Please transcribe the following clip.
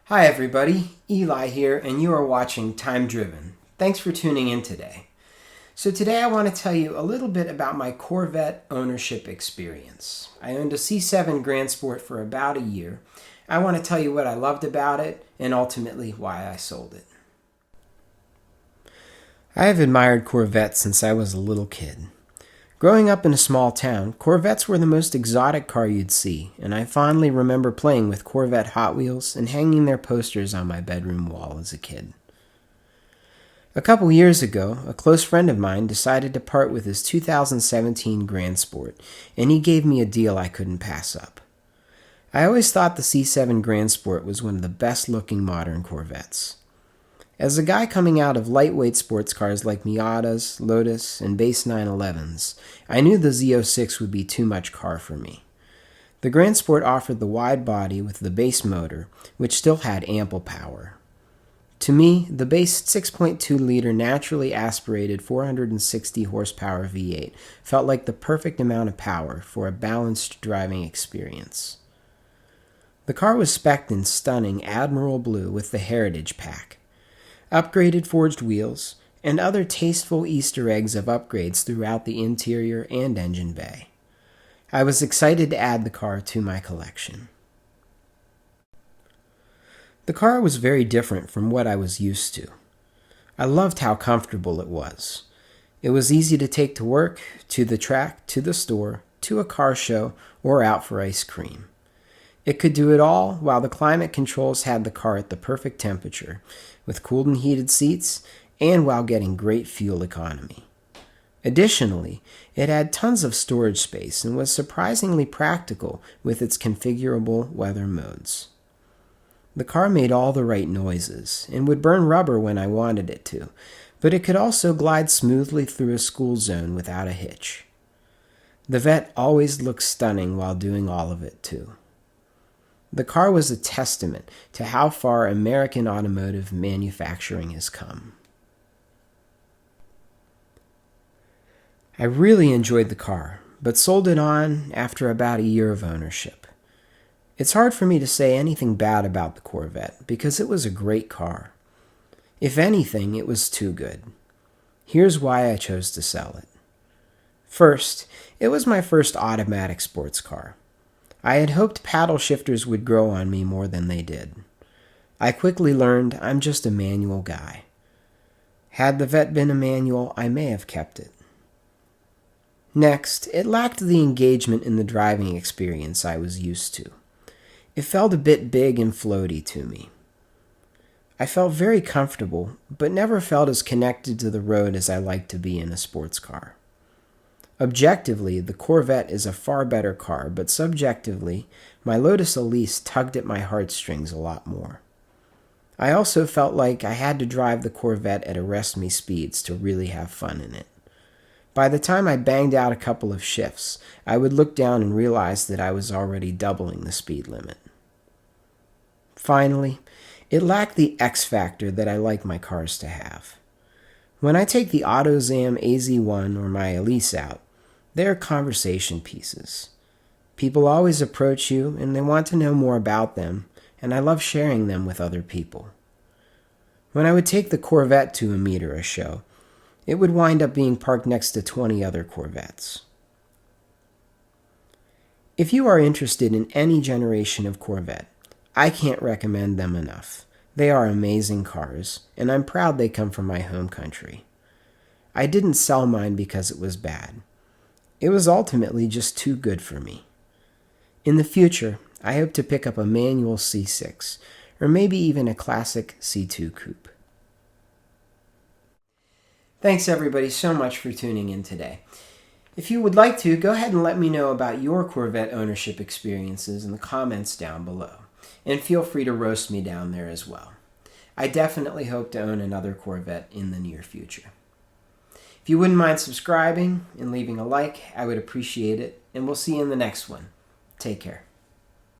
Hi everybody, Eli here, and you are watching Time Driven. Thanks for tuning in today. So today I want to tell you a little bit about my Corvette ownership experience. I owned a C7 Grand Sport for about a year. I want to tell you what I loved about it and ultimately why I sold it. I have admired Corvettes since I was a little kid. Growing up in a small town, Corvettes were the most exotic car you'd see, and I fondly remember playing with Corvette Hot Wheels and hanging their posters on my bedroom wall as a kid. A couple years ago, a close friend of mine decided to part with his 2017 Grand Sport, and he gave me a deal I couldn't pass up. I always thought the C7 Grand Sport was one of the best-looking modern Corvettes. As a guy coming out of lightweight sports cars like Miatas, Lotus, and base 911s, I knew the Z06 would be too much car for me. The Grand Sport offered the wide body with the base motor, which still had ample power. To me, the base 6.2-liter naturally aspirated 460 horsepower V8 felt like the perfect amount of power for a balanced driving experience. The car was spec'd in stunning Admiral Blue with the Heritage Pack, upgraded forged wheels, and other tasteful Easter eggs of upgrades throughout the interior and engine bay. I was excited to add the car to my collection. The car was very different from what I was used to. I loved how comfortable it was. It was easy to take to work, to the track, to the store, to a car show, or out for ice cream. It could do it all while the climate controls had the car at the perfect temperature, with cooled and heated seats, and while getting great fuel economy. Additionally, it had tons of storage space and was surprisingly practical with its configurable weather modes. The car made all the right noises and would burn rubber when I wanted it to, but it could also glide smoothly through a school zone without a hitch. The Vette always looked stunning while doing all of it too. The car was a testament to how far American automotive manufacturing has come. I really enjoyed the car, but sold it on after about a year of ownership. It's hard for me to say anything bad about the Corvette because it was a great car. If anything, it was too good. Here's why I chose to sell it. First, it was my first automatic sports car. I had hoped paddle shifters would grow on me more than they did. I quickly learned I'm just a manual guy. Had the Vette been a manual, I may have kept it. Next, it lacked the engagement in the driving experience I was used to. It felt a bit big and floaty to me. I felt very comfortable, but never felt as connected to the road as I like to be in a sports car. Objectively, the Corvette is a far better car, but subjectively, my Lotus Elise tugged at my heartstrings a lot more. I also felt like I had to drive the Corvette at arrest-me speeds to really have fun in it. By the time I banged out a couple of shifts, I would look down and realize that I was already doubling the speed limit. Finally, it lacked the X factor that I like my cars to have. When I take the AutoZam AZ1 or my Elise out, they are conversation pieces. People always approach you and they want to know more about them, and I love sharing them with other people. When I would take the Corvette to a meet or a show, it would wind up being parked next to 20 other Corvettes. If you are interested in any generation of Corvette, I can't recommend them enough. They are amazing cars, and I'm proud they come from my home country. I didn't sell mine because it was bad. It was ultimately just too good for me. In the future, I hope to pick up a manual C6, or maybe even a classic C2 coupe. Thanks everybody so much for tuning in today. If you would like to, go ahead and let me know about your Corvette ownership experiences in the comments down below. And feel free to roast me down there as well. I definitely hope to own another Corvette in the near future. If you wouldn't mind subscribing and leaving a like, I would appreciate it, and we'll see you in the next one. Take care.